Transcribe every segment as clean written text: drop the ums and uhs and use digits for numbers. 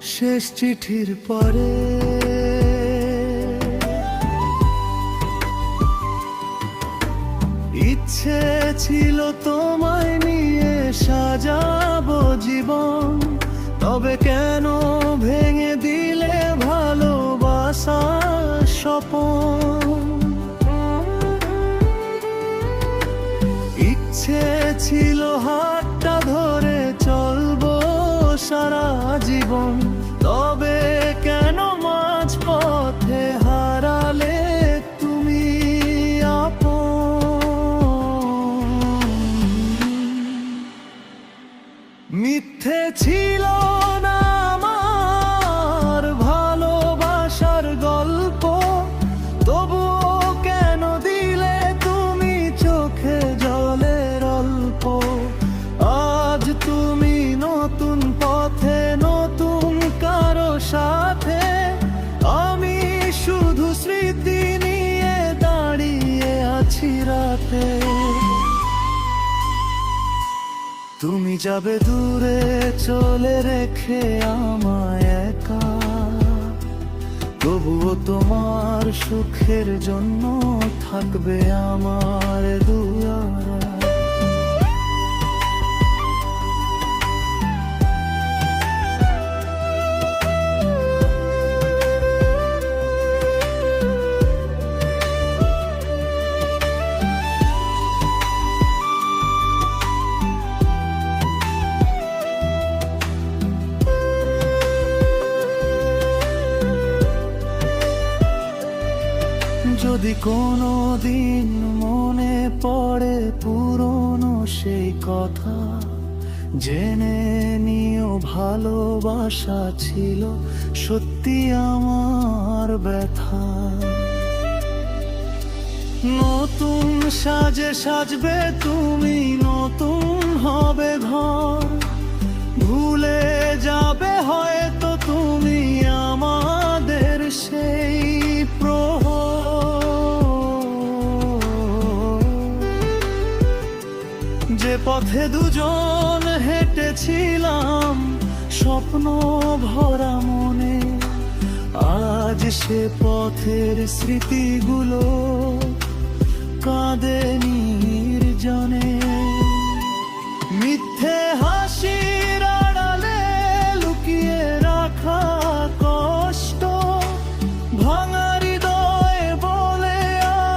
শেষ চিঠির পরে ইচ্ছে ছিল তোমায় নিয়ে সাজাবো জীবন, তবে কেন ভেঙে দিলে ভালোবাসার স্বপন। ইচ্ছে ছিল হাতটা ধরে চলবো সারা জীবন, তবে কেন মাঝ পথে হারালে তুমি আপন। মিথ্যে ছিল না আমার ভালোবাসার গল্প, তবুও কেন দিলে তুমি চোখে জলের অল্প। আজ তুমি নতুন পথে, নতুন কারো সাথে, আমি শুধু স্মৃতি নিয়ে দাঁড়িয়ে আছি রাতে। তুমি যাবে দূরে চলে রেখে আমায় একা, তবুও তোমার সুখের জন্য থাকবে আমার দুয়ারা। যদি কোনো দিন মনে পড়ে পুরনো সেই কথা, জেনে নিও ভালোবাসা ছিল সত্যি আমার ব্যথা। নতুন সাজে সাজবে তুমি, নতুন হবে ঘর, ভুলে যাবে হয়তো তুমি আমাদের সেই যে পথে দুজন হেঁটেছিলাম স্বপ্ন ভরা মনে। আজ সে পথের স্মৃতিগুলো কাঁদে নির্জনে। মিথ্যে হাসির আড়ালে লুকিয়ে রাখা কষ্ট, ভাঙা হৃদয় বলে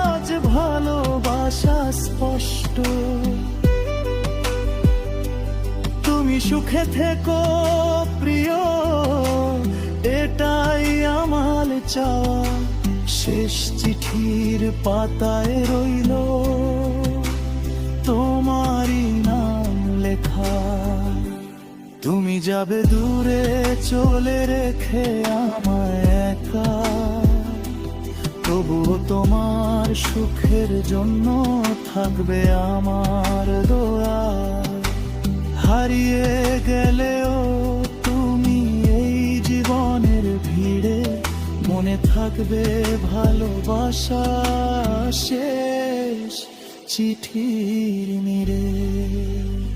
আজ ভালোবাসা স্পষ্ট। তুমি সুখে থেকো প্রিয়, এটাই আমার চাওয়া। শেষ চিঠির পাতায় রইল তোমারই নাম লেখা। তুমি যাবে দূরে চলে রেখে আমায় একা, তবুও তোমার সুখের জন্য থাকবে আমার দোয়া। হারিয়ে গেলেও তুমি এই জীবনের ভিড়ে, মনে থাকবে ভালোবাসা শেষ চিঠির নীড়ে।